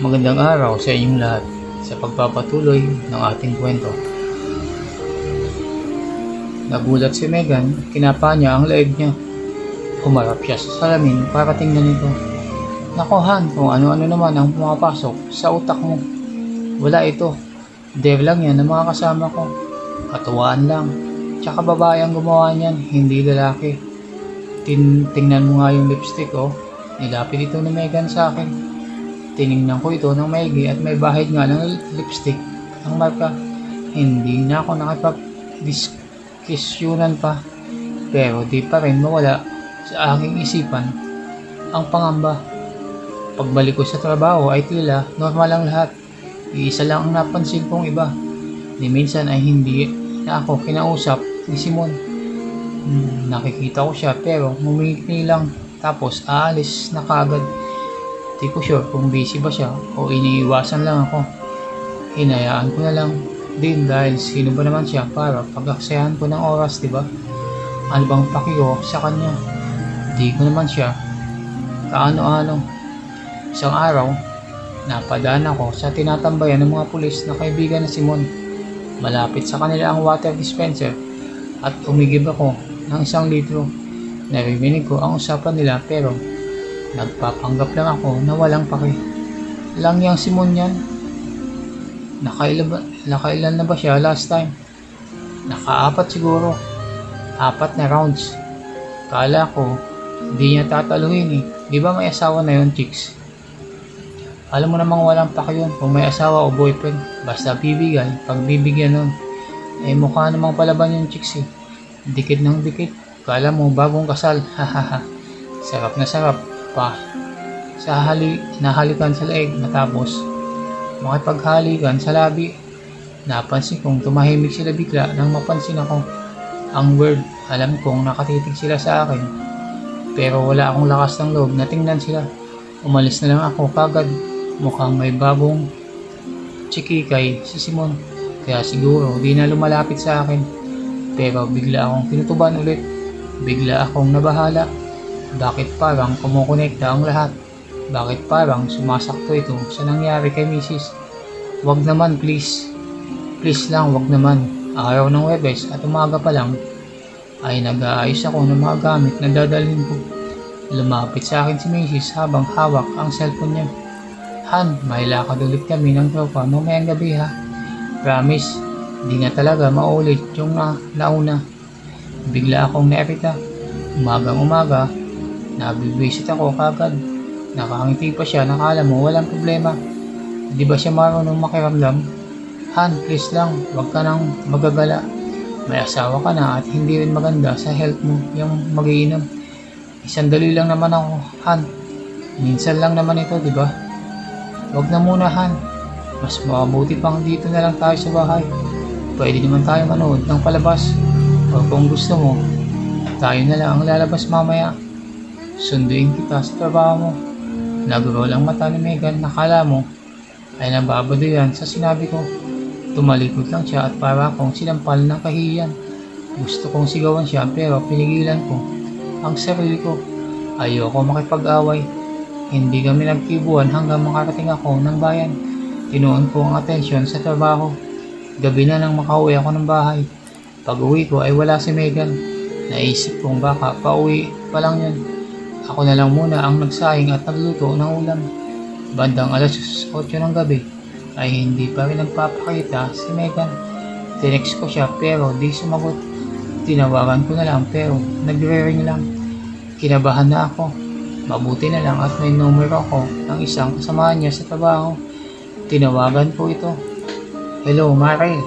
Magandang araw sa inyong lahat sa pagpapatuloy ng ating kwento. Nagulat si Megan, kinapa niya ang leeg niya. Humarap siya sa salamin para tingnan ito. Nakuhan kung ano-ano naman ang pumapasok sa utak mo. Wala ito. Dare lang yan ng mga kasama ko. Katuwaan lang. Tsaka babae ang gumawa niyan, hindi lalaki. Tingnan mo nga yung lipstick oh. Nilapit ito ni Megan sa akin. Tiningnan ko ito ng maigi at may bahid nga ng lipstick ang marka. Hindi na ako nakipag-diskusyonan pa. Pero di pa rin mawala sa aking isipan ang pangamba. Pagbalik ko sa trabaho ay tila normal ang lahat. Iisa lang ang napansin kong iba. Ni minsan ay hindi na ako kinausap ni Simon. Nakikita ko siya pero ngumingiti lang tapos aalis na kaagad. Di ko sure kung busy ba siya o iniiwasan lang ako. Hinayaan ko na lang din dahil sino ba naman siya para pag-aksayahan ko ng oras, diba? Ano bang paki ko sa kanya? Di ko naman siya kaano-ano. Isang araw, napadaan ako sa tinatambayan ng mga pulis na kaibigan na Simon. Malapit sa kanila ang water dispenser at umigib ako ng 1 litro. Narinig ko ang usapan nila pero nagpapanggap lang ako na walang paki. Lang yang Simon yan. Nakailan na ba siya last time? Naka-4 siguro. 4 na rounds. Kala ko, di niya tataluhin eh. Di ba may asawa na yun, chicks? Alam mo namang walang paki yun kung may asawa o boyfriend. Basta bibigay, pag bibigyan nun. Eh mukha namang palaban yung chicks eh. Dikit ng dikit. Kala mo bagong kasal. Hahaha. Sarap na sarap pa sa nahalikan sa leeg matapos makipaghalikan sa labi. Napansin kong tumahimik sila bigla nang mapansin ako. Ang weird, alam kong nakatitig sila sa akin pero wala akong lakas ng loob na tingnan sila. Umalis na lang ako kagad. Mukhang may bagong chikikay si Simon kaya siguro di na lumalapit sa akin. Pero bigla akong pinutuban ulit. Bigla akong nabahala. Bakit parang kumukonekta ang lahat? Bakit parang sumasakto ito sa nangyari kay Mrs.? Wag naman please. Please lang wag naman. Araw ng Webes at umaga pa lang ay nag-aayos ako ng mga gamit na dadalhin ko. Lumapit sa akin si Mrs. habang hawak ang cellphone niya. Han, may lakad ulit kami ng tropa mamayang gabi ha. Promise, di na talaga maulit yung nauna. Bigla akong nairita. Umagang umaga, nabibisit ako kagad. Nakangiti pa siya, nakala mo walang problema. Di ba siya marunong makiramdam? Han, please lang, wag ka nang magagala. May asawa ka na at hindi rin maganda sa health mo yung magiinom. Isandali lang naman ako, Han. Minsan lang naman ito, di ba? Wag na muna, Han. Mas mabuti pang dito na lang tayo sa bahay. Pwede naman tayo manood ng palabas. O kung gusto mo, tayo na lang ang lalabas mamaya. Sunduin kita sa trabaho mo. Nag-roll ang mata ni Megan. Nakala mo ay nababado yan sa sinabi ko. Tumalikod lang siya at para akong sinampal ng kahiyan. Gusto kong sigawan siya pero pinigilan ko ang sarili ko. Ayoko makipag-away. Hindi kami nagkibuan hanggang makarating ako ng bayan. Tinuon ko ang atensyon sa trabaho. Gabi na nang makauwi ako ng bahay. Pag uwi ko ay wala si Megan. Naisip kong baka pauwi pa lang yan. Ako na lang muna ang nagsahing at nagluto ng ulam. Bandang alas 8 ng gabi ay hindi pa rin nagpapakita si Megan. Tinext ko siya pero di sumagot. Tinawagan ko na lang pero nagre-ring lang. Kinabahan na ako. Mabuti na lang at may numero ako ng isang kasamahan niya sa trabaho. Tinawagan ko ito. Hello, Mare.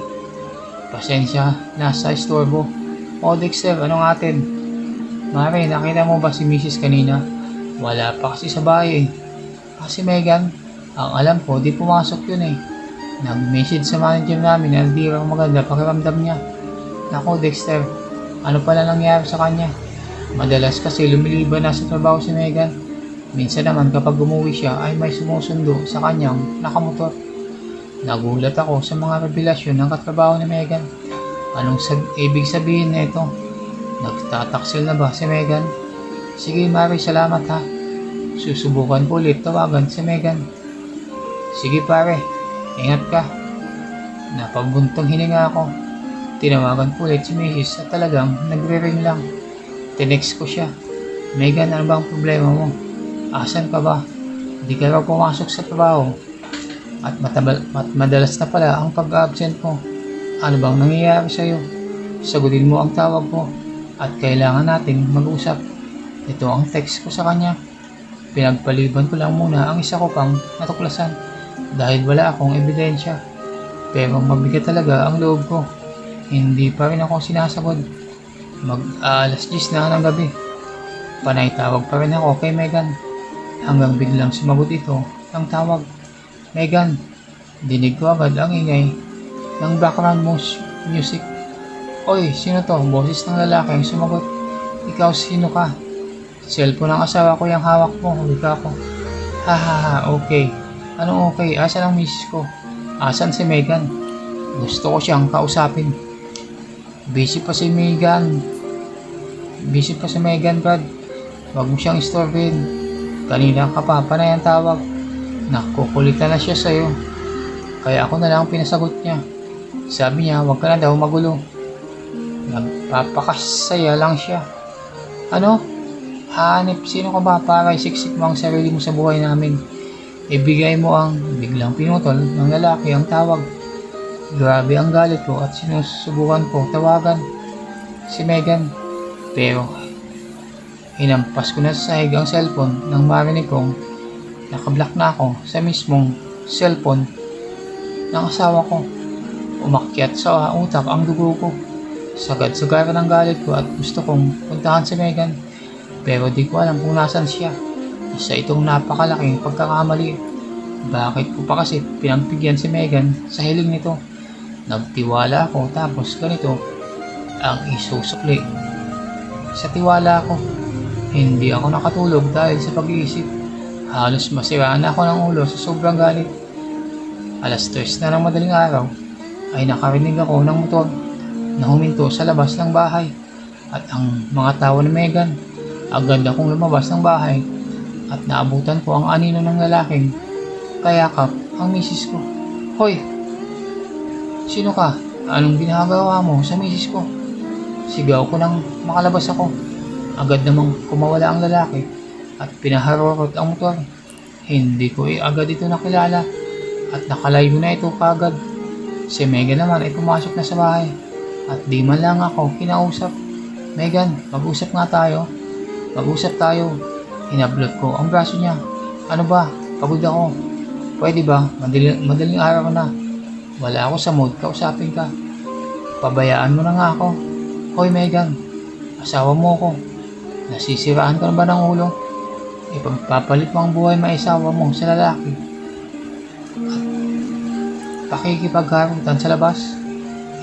Pasensya, nasa istorbo. O Dexter, anong atin? Mare, nakita mo ba si Mrs. kanina? Wala pa kasi sa bahay eh. Kasi Megan, ang alam ko, di pumasok yun eh. Nag-message sa manager namin na di raw maganda pakiramdam niya. Nako Dexter, ano pala nangyari sa kanya? Madalas kasi lumiliban na sa trabaho si Megan. Minsan naman kapag umuwi siya ay may sumusundo sa kanyang nakamotor. Nagulat ako sa mga revelasyon ng katrabaho ni Megan. Anong ibig sabihin na ito? Nagtataksil na ba si Megan? Sige Mary, salamat ha. Susubukan ko ulit tawagan si Megan. Sige pare, ingat ka. Napabuntong hininga ako. Tinawagan ko ulit si Mrs. at talagang nagre-ring lang. Tinext ko siya. Megan, ano bang problema mo? Asan ka ba? Di ka raw pumasok sa trabaho. At madalas na pala ang pag-absent mo. Ano bang nangyayari sa'yo? Sagutin mo ang tawag ko at kailangan nating mag-usap. Ito ang text ko sa kanya. Pinagpaliban ko lang muna ang isa ko pang natuklasan dahil wala akong ebidensya. Pero mabigat talaga ang loob ko. Hindi pa rin ako sinasagod. Mag-alas 10 na ng gabi. Panay tawag pa rin ako kay Megan. Hanggang biglang sumagot ito ng tawag. Megan, dinig ko agad ang ingay ng background music. Oy, sino to? Boses ng lalaki ang sumagot. Ikaw sino ka? Cellphone ng asawa ko yung hawak mo. Wika ko. Hahaha, okay. Anong okay? Asan ang misis ko? Asan si Megan? Gusto ko siyang kausapin. Busy pa si Megan. Busy pa si Megan, Brad. Huwag mo siyang istorbohin. Kanina ka pa, panay ang tawag. Nakukulitan na siya sa'yo. Kaya ako na lang pinasagot niya. Sabi niya, huwag ka na daw magulo. Nagpapakasaya lang siya. Ano? Hanip, sino ka ba para isiksik mo ang sarili mo sa buhay namin? Ibigay mo ang biglang pinutol ng lalaki ang tawag. Grabe ang galit ko at sinusubukan ko tawagan si Megan. Pero hinampas ko na sa sahig ang cellphone nang marinig kong nakablock na ako sa mismong cellphone ng asawa ko. Umakyat sa utak ang dugo ko. Sagad-sagaran ang galit ko at gusto kong puntahan si Megan. Pero di ko alam kung nasan siya. Isa itong napakalaking pagkakamali. Bakit ko pa kasi pinagbigyan si Megan sa hiling nito? Nagtiwala ako tapos ganito ang isusukli. Sa tiwala ko, hindi ako nakatulog dahil sa pag-iisip. Halos masiraan na ako ng ulo sa sobrang galit. Alas 3 na ng madaling araw ay nakarinig ako ng motor na huminto sa labas ng bahay. At ang mga tao ni Megan, agad akong lumabas ng bahay at naabutan ko ang anino ng lalaking kayakap ang misis ko. Hoy! Sino ka? Anong ginagawa mo sa misis ko? Sigaw ko nang makalabas ako. Agad namang kumawala ang lalaki at pinaharurot ang motor. Hindi ko agad ito nakilala at nakalayo na ito kagad. Si Megan naman ay pumasok na sa bahay at di man lang ako kinausap. Megan, mag-usap nga tayo. Mag-usap tayo. Hinablot ko ang braso niya. Ano ba? Pagod ako. Pwede ba? Madaling araw na. Wala ako sa mood kausapin ka. Pabayaan mo na nga ako. Hoy Megan, asawa mo ko. Nasisiraan ka na ba ng ulo? Ipagpapalit mo ang buhay maisawa mo sa lalaki. At pakikipagharutan sa labas.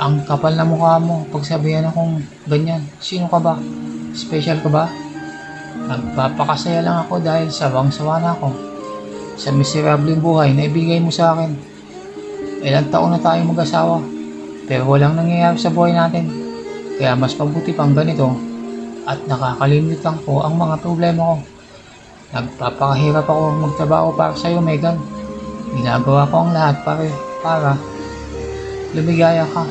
Ang kapal na mukha mo pagsabihan akong ganyan. Sino ka ba? Special ka ba? Nagpapakasaya lang ako dahil sawang-sawa na ako sa miserableng buhay na ibigay mo sa akin. Ilang taon na tayong mag-asawa pero walang nangyayari sa buhay natin. Kaya mas mabuti pang ganito at nakakalimutan ko ang mga problema ko. Nagpapakahirap ako magtrabaho para sa iyo, Megan. Ginagawa ko ang lahat para lumigaya ka.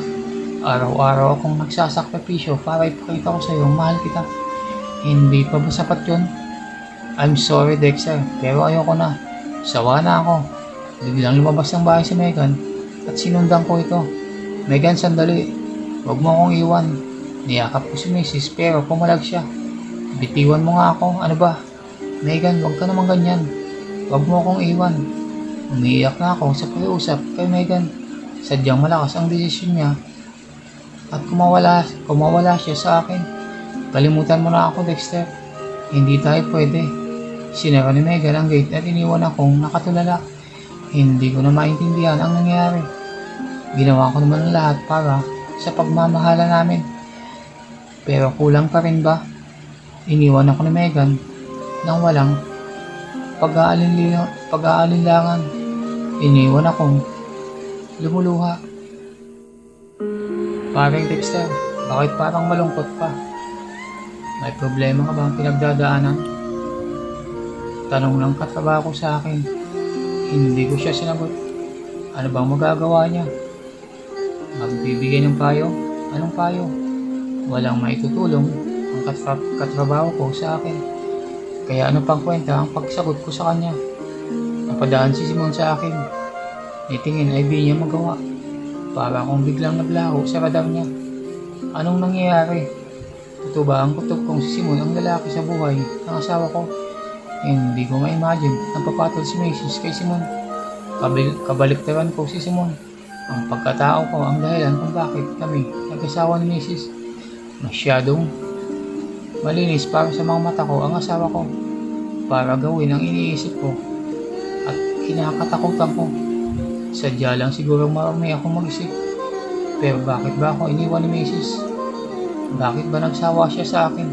Araw-araw akong nagsasakripisyo para ipakita ko sa iyo mahal kita. Hindi pa ba sapat yun? I'm sorry Dexter, pero ayoko na. Sawa na ako. Biglang lumabas ng bahay si Megan at sinundan ko ito. Megan, sandali. Huwag mo akong iwan. Niyakap ko si Mrs. pero pumalag siya. Bitiwan mo nga ako. Ano ba? Megan, huwag ka naman ganyan. Huwag mo akong iwan. Umiiyak na ako sa pag-uusap kay Megan. Sadyang malakas ang desisyon niya. At kumawala siya sa akin. Kalimutan mo na ako, Dexter. Hindi tayo pwede. Sinara ni Megan ang gate at iniwan akong nakatulala. Hindi ko na maintindihan ang nangyayari. Ginawa ko naman ang lahat para sa pagmamahala namin. Pero kulang pa rin ba? Iniwan ako ni Megan nang walang pag-aalinlangan. Iniwan akong lumuluha. Parang Dexter, bakit parang malungkot pa? May problema ka bang pinagdadaanan? Tanong ng katrabaho ko sa akin. Hindi ko siya sinagot. Ano bang magagawa niya? Magbibigay ng payo? Anong payo? Walang maitutulong ang katrabaho ko sa akin. Kaya ano pang kwenta ang pagsagot ko sa kanya? Napadaan si Simon sa akin. Nitingin ay di niya magawa. Para akong biglang naglaho sa radar niya. Anong nangyayari? Totoo ba ang kutob kong si Simon ang lalaki sa buhay ng asawa ko? Hindi ko ma-imagine na papatol si Mrs. kay Simon. Kabaliktaran ko si Simon. Ang pagkatao ko ang dahilan kung bakit kami nag-asawa ni Mrs. Masyadong malinis para sa mga mata ko ang asawa ko. Para gawin ang iniisip ko at kinakatakutan ko. Sadya lang siguro marami akong mag-isip. Pero bakit ba ako iniwan ni Mrs.? Bakit ba nagsawa siya sa akin?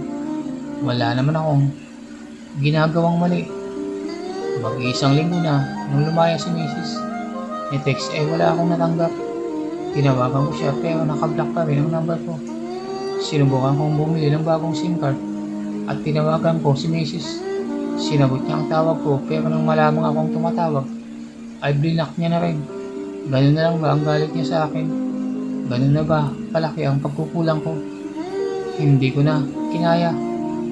Wala naman akong ginagawang mali. Mag-iisang linggo na nung lumaya si Mrs. Ni text ay wala akong natanggap. Tinawagan ko siya pero nakablock pa rin ang number ko. Sinubukan kong bumili ng bagong SIM card at tinawagan ko si Mrs. Sinagot niya ang tawag ko pero nang malamang akong tumatawag ay blinak niya na rin. Ganun na lang ba ang galit niya sa akin? Ganun na ba kalaki ang pagkukulang ko? Hindi ko na kinaya.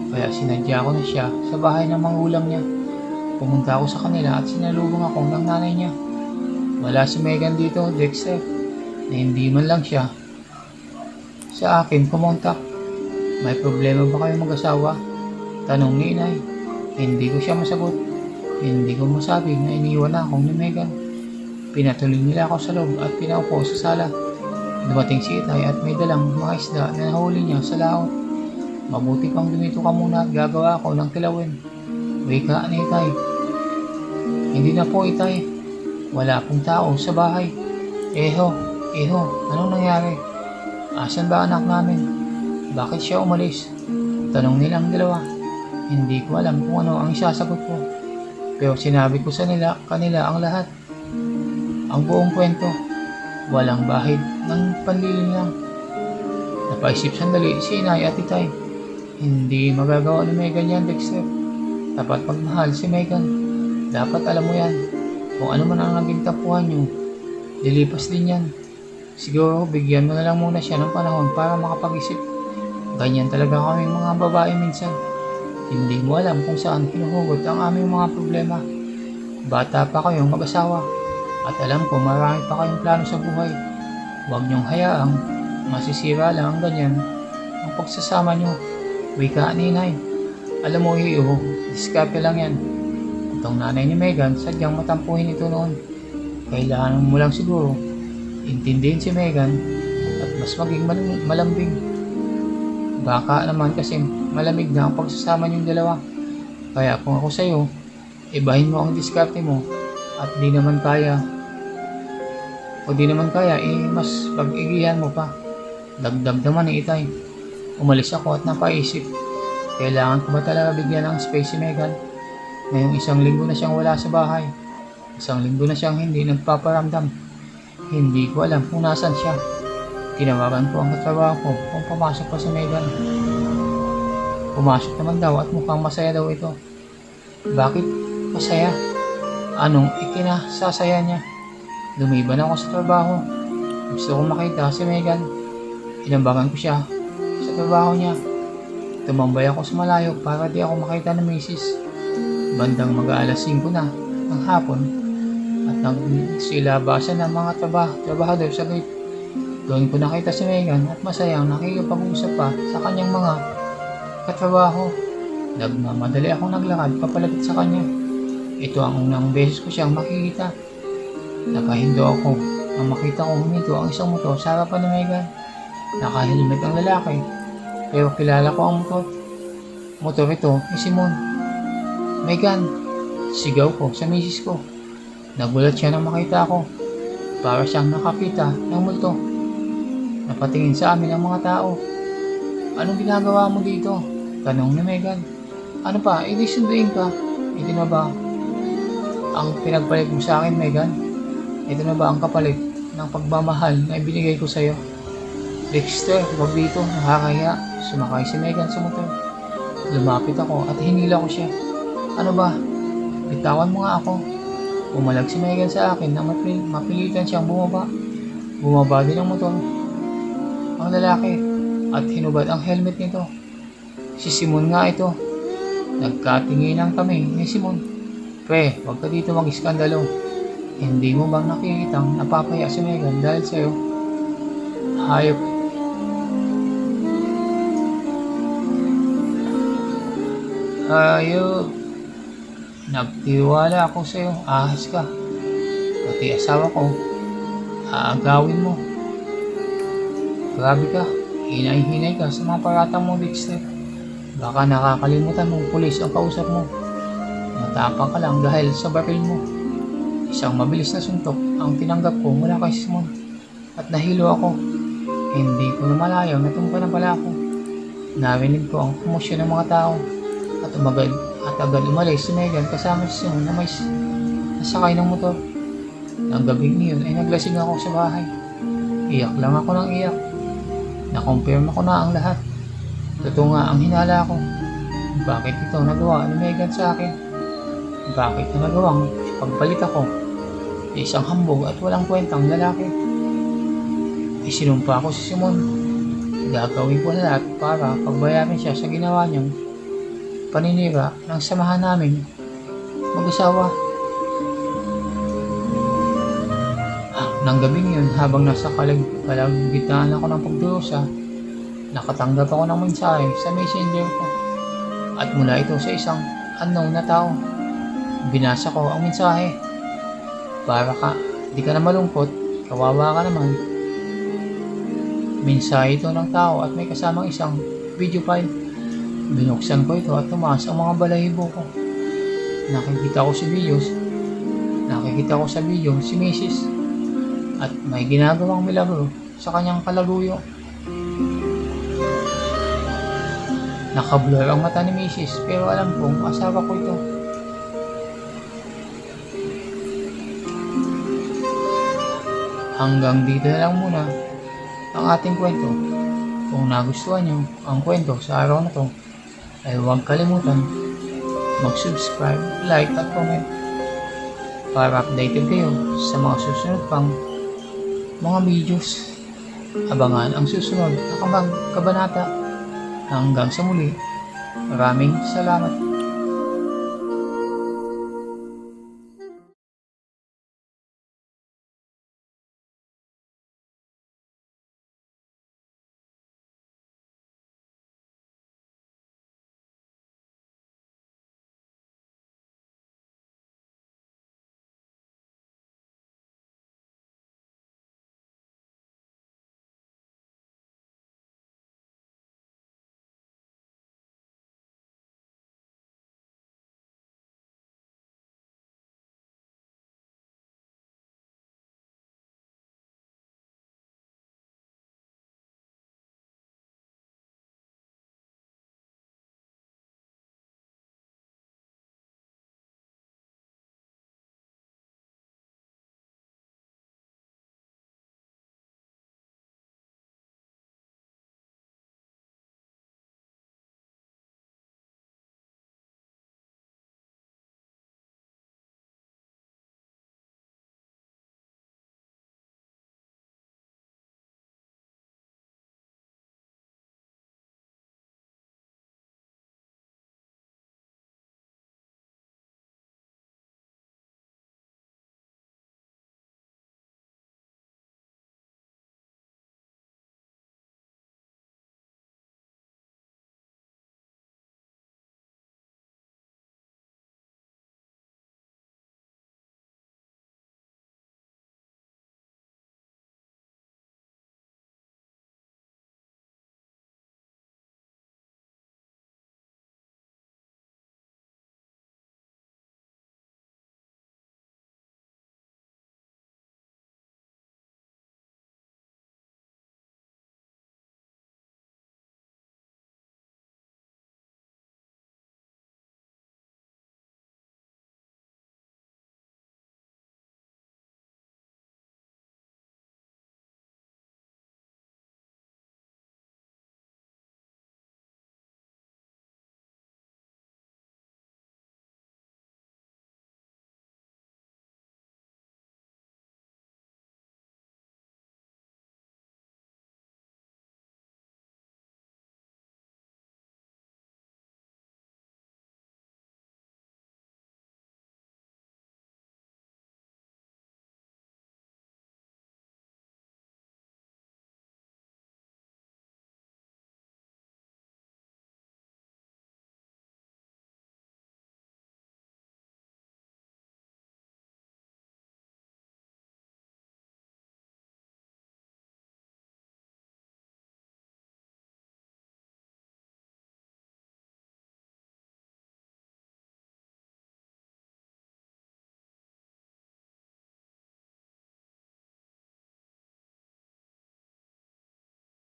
Kaya sinadya ko na siya sa bahay ng magulang niya. Pumunta ako sa kanila at sinalubong ako ng nanay niya. Wala si Megan dito, Dexter, na hindi man lang siya sa akin kumontak. May problema ba kayo mag-asawa? Tanong ni inay. Hindi ko siya masagot. Hindi ko masabi na iniwan na akong ni Megan. Pinatuloy nila ako sa loob at pinaupo sa sala. Dumating si itay at may dalang mga isda na nahuli niya sa laot. Mabuti pang dumito ka muna at gagawa ako ng kilawin. Wika ni itay. Hindi na po itay. Wala pong tao sa bahay. Iho, anong nangyari? Asan ba anak namin? Bakit siya umalis? Tanong nilang dalawa. Hindi ko alam kung ano ang isasagot ko. Pero sinabi ko sa kanila ang lahat. Ang buong kwento. Walang bahid ng panlilin lang. Napaisip sandali si inay at itay. Hindi magagawa ni Megan yan, Dexter. Dapat magmahal si Megan. Dapat alam mo yan. Kung ano man ang naging tapuhan nyo, lilipas din yan. Siguro bigyan mo na lang muna siya ng panahon para makapag-isip. Ganyan talaga kaming mga babae minsan. Hindi mo alam kung saan pinuhugot ang aming mga problema. Bata pa kayong mag-asawa at alam ko marami pa kayong plano sa buhay. Huwag niyong hayaang masisira lang ang ganyan ang pagsasama niyo. Wika ni inay. Alam mo hiyo, diskarte lang yan. Itong nanay ni Megan sadyang matampuhin ito noon. Kailangan mo lang siguro intindihin si Megan at mas maging malambing. Baka naman kasi malamig na ang pagsasama niyong dalawa. Kaya kung ako sa'yo, ibahin mo ang diskarte mo at di naman kaya, mas pag-igihan mo pa. Dagdag naman ni itay. Umalis ako at napaisip. Kailangan ko ba talaga bigyan ng space si Megan? Ngayong isang linggo na siyang wala sa bahay. Isang linggo na siyang hindi nagpaparamdam. Hindi ko alam kung nasan siya. Tinawagan ko ang katrabaho ko kung pumasok pa si Megan. Pumasok naman daw at mukhang masaya daw ito. Bakit masaya? Anong ikinasasaya niya? Lumiban ako sa trabaho. Gusto kong makita si Megan. Inambagan ko siya sa trabaho niya. Tumambay ako sa malayo para di ako makita ng Mrs. Bandang mag-aalas 5 na ng hapon at nagsilabasan ng mga trabahador sa gate. Doon ko nakita si Megan at masayang nakikipag-usap pa sa kanyang mga katrabaho. Nagmamadali akong naglakad papalapit sa kanya. Ito ang unang beses ko siyang makikita. Nakahindo ako nang makita kong huminto ang isang motor sa harapan ni Megan. Nakahelmet ang lalaki pero kilala ko ang motor. Motor ito ni Simon. Megan, sigaw ko sa misis ko. Nagulat siya nang makita ako. Para siyang nakakita ng multo. Napatingin sa amin ang mga tao. Anong ginagawa mo dito? Tanong ni Megan. Ano pa, hindi sunduin ka. Ito na ba ang pinagpalit mo sa akin, Megan? Ito na ba ang kapalit ng pagmamahal na ibinigay ko sa'yo? Dexter, wag dito, nakakaya. Sumakay si Megan sa motor. Lumapit ako at hinila ko siya. Ano ba? Bitawan mo nga ako. Umalag si Megan sa akin na mapilitan siyang bumaba. Bumaba din ang motor. Ang lalaki at hinubad ang helmet nito. Si Simon nga ito. Nagkatinginan kami ni Simon. Pre, huwag ka dito mag-iskandalo. Hindi mo bang nakikitang napapaya si Megan dahil sa'yo? Hayop. Hayop. Nagtiwala ako sa'yo. Ahas ka. Pati asawa ko. Aagawin mo. Grabe ka. Hinay-hinay ka sa mga paratang mo, Dexter. Baka nakakalimutan mong pulis ang kausap mo. Matapang ka lang dahil sa baril mo. Isang mabilis na suntok ang tinanggap ko mula kay Simon. At nahilo ako. Hindi ko na malayaw na tumpa na pala ako. Narinig ko ang komosyon ng mga tao. At agad umalis si Megan kasama si Simon na may nasakay ng motor. Ang gabing iyon ay naglasing ako sa bahay. Iyak lang ako ng iyak. Nakumpirma ko na ang lahat. Totoo nga ang hinala ko. Bakit ito nagawa ni Megan sa akin? Bakit na nagawang pagpalit ako sa isang hambog at walang kwentang lalaki? Isinumpa ko si Simon. Gagawin ko na lahat para pagbayaran siya sa ginawa niyang paninira ng samahan namin mag-asawa. Nang gabing yun, habang nasa kalagitnaan ako ng pagdurusa, nakatanggap ako ng mensahe sa messenger ko. At mula ito sa isang unknown na tao. Binasa ko ang mensahe. Para ka, di ka na malungkot, kawawa ka naman. Mensahe ito ng tao at may kasamang isang video file. Binuksan ko ito at tumaas ang mga balahibo ko. Nakikita ko sa video si Mrs. At may ginagawang milagro sa kanyang kalaguyo. Nakablur ang mata ni Mrs. pero alam kong asawa ko ito. Hanggang dito na lang muna ang ating kwento. Kung nagustuhan nyo ang kwento sa araw na to, ay huwag kalimutan mag-subscribe, like at comment para updated kayo sa mga susunod pang mga videos. Abangan ang susunod na kabanata. Hanggang sa muli, maraming salamat.